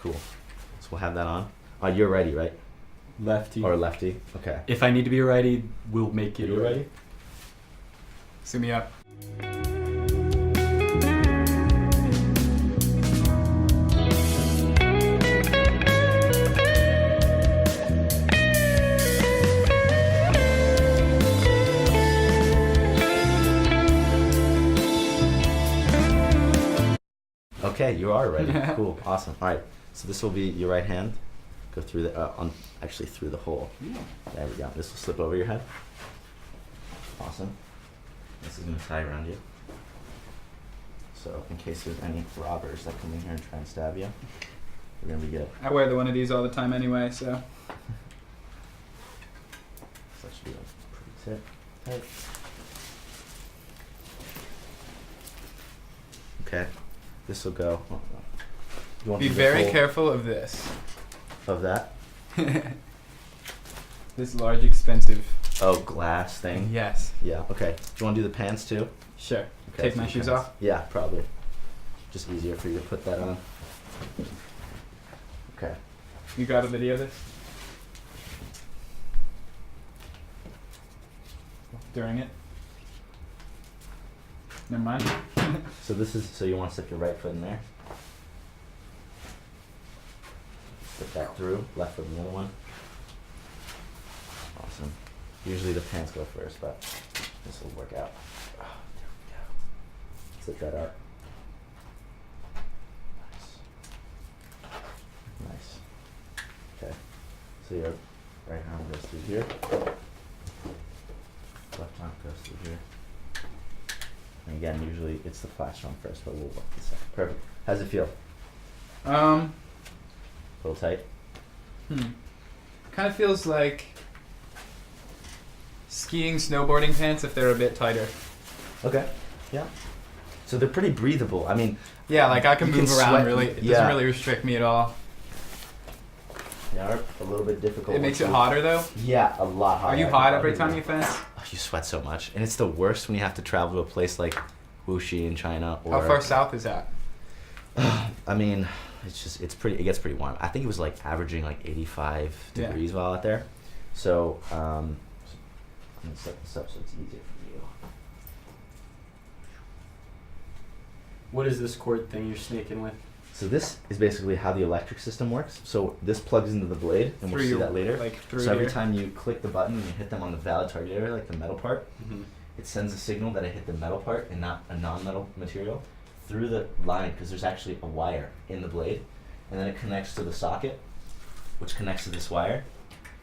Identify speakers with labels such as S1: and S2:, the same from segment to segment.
S1: Cool. So we'll have that on. You're righty, right?
S2: Lefty.
S1: Or lefty? Okay.
S2: If I need to be a righty, we'll make it.
S1: You ready?
S3: Suit me up.
S1: Okay, you are ready. Cool, awesome. All right, so this will be your right hand. Go through the actually through the hole. There we go. This will slip over your head. Awesome. This is gonna tie around you. So in case there's any robbers that come in here and try and stab you, we're gonna be good.
S3: I wear the one of these all the time anyway, so.
S1: So that should be pretty tight. Okay, this will go. You want
S3: Be
S1: to do the
S3: very
S1: full
S3: careful of this.
S1: of that.
S3: This large, expensive.
S1: Oh, glass thing.
S3: Yes.
S1: Yeah. Okay. Do you want to do the pants too?
S3: Sure.
S1: Okay,
S3: Take
S1: so
S3: my
S1: the
S3: shoes
S1: pants.
S3: off?
S1: Yeah, probably. Just easier for you to put that on. Okay.
S3: You got a video of this? During it? Never mind.
S1: So this is so you want to stick your right foot in there. Put that through. Left foot in the other one. Awesome. Usually the pants go first, but this will work out. Oh, there we go. Slip that out. Nice. Nice. Okay. So your right arm goes through here. Left arm goes through here. And again, usually it's the flash arm first, but we'll work this out. Perfect. How's it feel? A little tight?
S3: Kind of feels like skiing, snowboarding pants if they're a bit tighter.
S1: Okay. Yeah. So they're pretty breathable. I mean,
S3: Yeah, like I can
S1: You
S3: move
S1: can
S3: around
S1: sweat-
S3: really. It
S1: yeah.
S3: doesn't really restrict me at all.
S1: they are a little bit difficult.
S3: It makes
S1: once
S3: it
S1: you-
S3: hotter though.
S1: Yeah, a lot hotter.
S3: Are you
S1: I
S3: hot
S1: can
S3: every
S1: probably
S3: time you fence?
S1: Oh, you sweat so much, and it's the worst when you have to travel to a place like Wuxi in China. Or
S3: How far south is that?
S1: I mean, it gets pretty warm. I think it was like averaging like 85
S3: Yeah.
S1: degrees while out there. So I'm gonna set this up so it's easier for you.
S2: What is this cord thing you're snaking with?
S1: So this is basically how the electric system works. So this plugs into the blade, and we'll see that later.
S3: Like through
S1: So every
S3: here.
S1: time you click the button and you hit them on the valid target area, like the metal part,
S2: Mm-hmm.
S1: it sends a signal that it hit the metal part and not a non-metal material through the line, because there's actually a wire in the blade, and then it connects to the socket, which connects to this wire,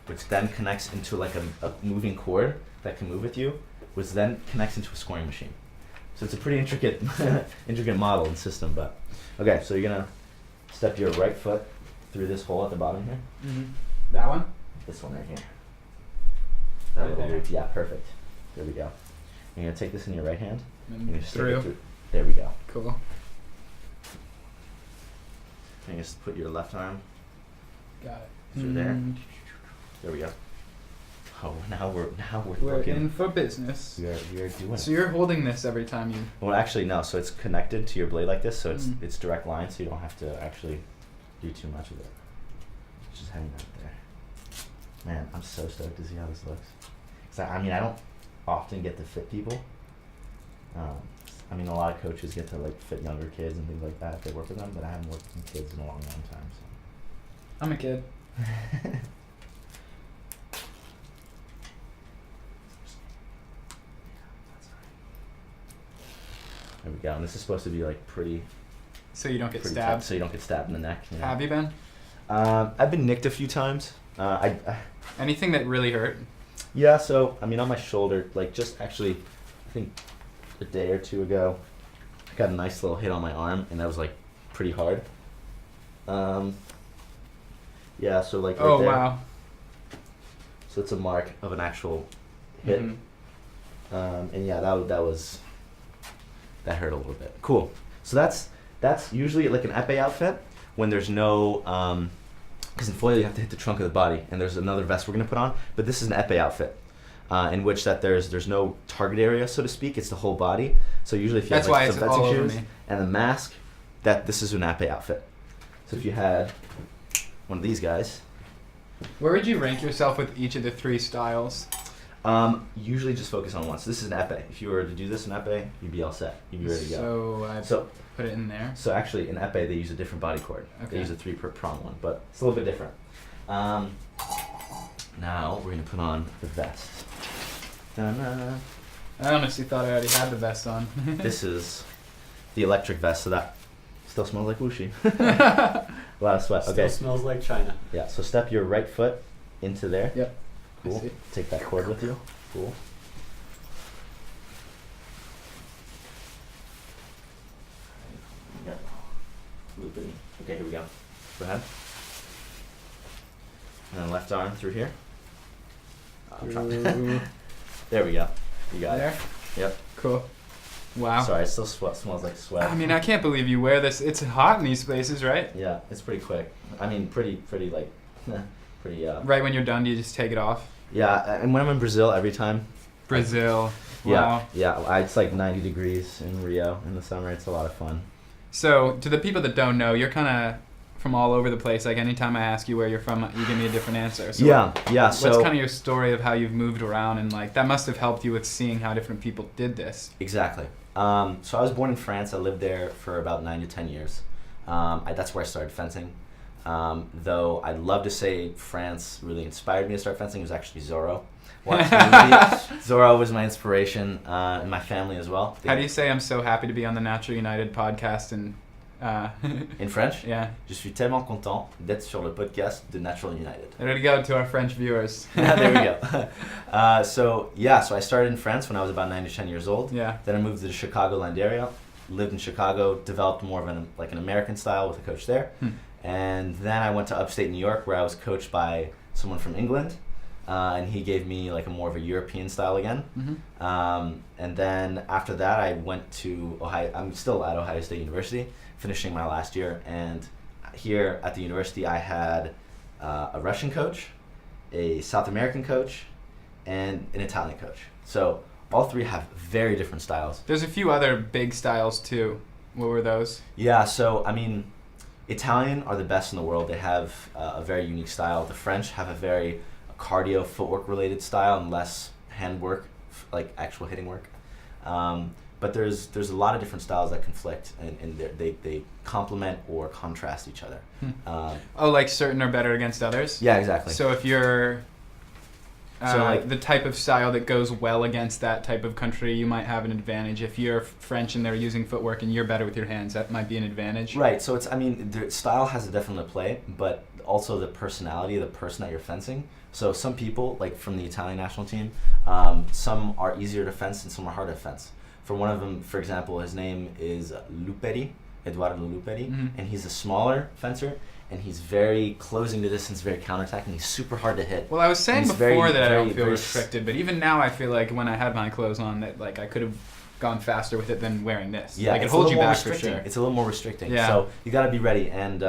S1: which then connects into like a moving cord that can move with you, which then connects into a scoring machine. So it's a pretty intricate intricate model and system. But okay, so you're gonna step your right foot through this hole at the bottom here.
S3: That one?
S1: This one right here.
S3: Right
S1: little
S3: there.
S1: loop. Yeah, perfect. There we go. You're gonna take this in your right hand.
S3: And
S1: And you stick it
S3: through.
S1: There we go.
S3: Cool.
S1: And you just put your left arm
S3: Got it.
S1: through there. There we go. Oh, now we're
S3: We're
S1: looking.
S3: in for business.
S1: You're doing
S3: So
S1: it.
S3: you're holding this every time you.
S1: Well, actually, no. So it's connected to your blade like this, so
S3: Mm.
S1: it's direct line, so you don't have to actually do too much of it. It's just hanging out there. Man, I'm so stoked to see how this looks. 'Cause I mean, I don't often get to fit people. I mean, a lot of coaches get to like fit younger kids and things like that if they work with them, but I haven't worked with kids in a long time.
S3: I'm a kid.
S1: So. There we go. And this is supposed to be like pretty
S3: So you don't get
S1: tight,
S3: stabbed.
S1: so you don't get stabbed in the neck. You know?
S3: Have you been?
S1: I've been nicked a few times. I
S3: Anything that really hurt?
S1: Yeah, so I mean on my shoulder, like just actually, I think a day or two ago, I got a nice little hit on my arm, and that was like pretty hard. Yeah, so like right
S3: Oh
S1: there.
S3: wow.
S1: So it's a mark of an actual hit.
S3: Mhm.
S1: And yeah, that hurt a little bit. Cool. So that's usually like an épée outfit when there's no, because in foil you have to hit the trunk of the body, and there's another vest we're gonna put on. But this is an épée outfit, in which that there's no target area, so to speak. It's the whole body. So usually if you
S3: That's
S1: have like
S3: why
S1: some
S3: it's all
S1: fencing
S3: over
S1: shoes
S3: me.
S1: and the mask, that this is an épée outfit. So if you had one of these guys,
S3: Where would you rank yourself with each of the 3 styles?
S1: usually just focus on one. So this is an épée. If you were to do this in épée, you'd be all set. You'd be ready to go.
S3: So I
S1: So
S3: put it in there.
S1: So actually, in épée, they use a different body cord.
S3: Okay.
S1: They use a 3 per prong one, but it's a little bit different. Now we're gonna put on the vest. Ta-da.
S3: I honestly thought I already had the vest on.
S1: This is the electric vest, so that still smells like Wuxi. A lot of sweat.
S2: Still
S1: Okay.
S2: smells like China.
S1: Yeah. So step your right foot into there.
S3: Yep. I
S1: Cool.
S3: see.
S1: Take that cord with you. Cool. Yeah. Loop it. Okay, here we go. Go ahead. And then left arm through here. I'm trying. There we go. You got
S3: There?
S1: it. Yep.
S3: Cool. Wow.
S1: Sorry, it still smells like sweat.
S3: I mean, I can't believe you wear this. It's hot in these places, right?
S1: Yeah, it's pretty quick. I mean, pretty like, pretty.
S3: Right when you're done, do you just take it off?
S1: Yeah, and when I'm in Brazil, every time.
S3: Brazil.
S1: Yeah,
S3: Wow.
S1: yeah. It's like 90 degrees in Rio in the summer. It's a lot of fun.
S3: So, to the people that don't know, you're kind of from all over the place. Like, anytime I ask you where you're from, you give me a different answer. So
S1: Yeah.
S3: What's
S1: So
S3: kind of your story of how you've moved around, and like that must have helped you with seeing how different people did this.
S1: exactly. So I was born in France. I lived there for about 9 to 10 years. That's where I started fencing. Though I'd love to say France really inspired me to start fencing. It was actually Zorro. Watched the movie. Zorro was my inspiration, and my family as well.
S3: How do you say I'm so happy to be on the Natural United podcast? And
S1: In French?
S3: yeah,
S1: Je suis tellement content d'être sur le podcast de Natural United.
S3: there we go to our French viewers.
S1: There we go. So I started in France when I was about 9 to 10 years old.
S3: Yeah.
S1: Then I moved to the Chicagoland area, lived in Chicago, developed more of an American style with a coach there. And then I went to upstate New York where I was coached by someone from England. And he gave me like a more of a European style again.
S3: Mm-hmm.
S1: And then after that, I went to Ohio. I'm still at Ohio State University, finishing my last year. And here at the university, I had a Russian coach, a South American coach, and an Italian coach. So all 3 have very different styles.
S3: There's a few other big styles too. What were those?
S1: Yeah, so I mean, Italian are the best in the world. They have a very unique style. The French have a very cardio, footwork related style and less handwork, like actual hitting work. But there's a lot of different styles that conflict, and they complement or contrast each other.
S3: Oh, like certain are better against others?
S1: Yeah, exactly.
S3: So if you're
S1: So, like-
S3: the type of style that goes well against that type of country, you might have an advantage. If you're French and they're using footwork and you're better with your hands, that might be an advantage.
S1: Right. So the style has a definite play, but also the personality of the person that you're fencing. So some people, like from the Italian national team, some are easier to fence and some are harder to fence. For one of them, for example, his name is Luperi, Eduardo Luperi, and he's a smaller fencer, and he's very closing the distance, very counterattacking. He's super hard to hit.
S3: Well, I was saying
S1: He's
S3: before
S1: very,
S3: that I don't
S1: very,
S3: feel
S1: very
S3: restricted, but even now I feel like when I had my clothes on that like I could have gone faster with it than wearing this.
S1: Yeah,
S3: like it
S1: it's a
S3: holds
S1: little
S3: you
S1: more
S3: back for
S1: restricting.
S3: sure.
S1: It's a little more restricting.
S3: Yeah.
S1: So you got to be ready. And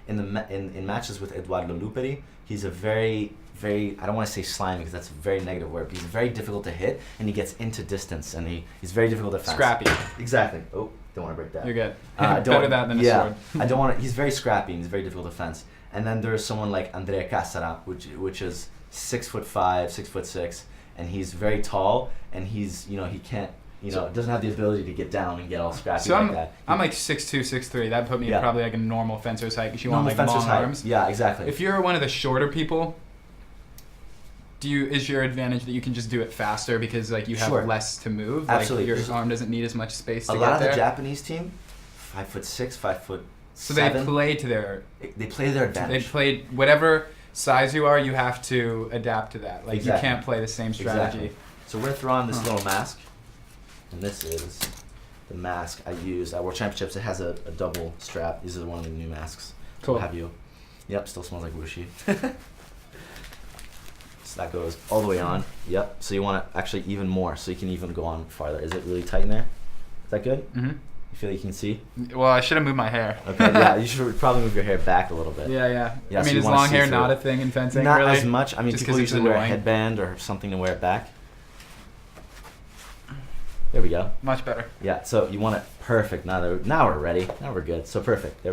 S1: in matches with Eduardo Luperi, he's a very, very, I don't want to say slimy because that's a very negative word, but he's very difficult to hit, and he gets into distance, and he's very difficult to fence.
S3: Scrappy.
S1: Exactly. Oh, don't want to break that.
S3: You're good.
S1: Don't-
S3: Better that than a sword.
S1: I don't want to. He's very scrappy and he's very difficult to fence. And then there's someone like Andrea Casara, which is 6'5", 6'6", and he's very tall, and he's he can't doesn't have the ability to get down and get all scrappy
S3: So
S1: like that.
S3: I'm like 6'2", 6'3". That put me
S1: Yeah.
S3: at probably like a normal fencer's height because you
S1: Normal
S3: want like long
S1: fencer's height.
S3: arms.
S1: Yeah, exactly.
S3: If you're one of the shorter people, is your advantage that you can just do it faster because like you have
S1: Sure.
S3: less to move?
S1: Absolutely.
S3: Like
S1: There's
S3: your arm doesn't need as much space to
S1: a
S3: get
S1: lot of
S3: there.
S1: the Japanese team, 5'6", 5'7".
S3: So they play to their.
S1: They play to their
S3: They
S1: advantage.
S3: play whatever size you are. You have to adapt to that. Like
S1: Exactly.
S3: you can't play the same strategy.
S1: Exactly. So we're gonna throw on this little mask, and this is the mask I used at World Championships. It has a double strap. These are one of the new masks.
S3: Cool.
S1: We'll have you. Yep, still smells like Wuxi. So that goes all the way on. Yep. So you want to actually even more, so you can even go on farther. Is it really tight in there? Is that good?
S3: Mm-hmm.
S1: You feel like you can see?
S3: Well, I should have moved my hair.
S1: Okay. Yeah. You should probably move your hair back a little bit.
S3: Yeah.
S1: Yeah,
S3: I
S1: so
S3: mean,
S1: you
S3: is
S1: wanna
S3: long
S1: see
S3: hair
S1: through
S3: not
S1: it.
S3: a thing in fencing?
S1: Not
S3: really?
S1: as much. I mean,
S3: Just
S1: people
S3: 'cause it's
S1: usually wear a
S3: annoying.
S1: headband or something to wear it back. There we go.
S3: Much better.
S1: Yeah, so you want it perfect. Now we're ready. Now we're good. So perfect. There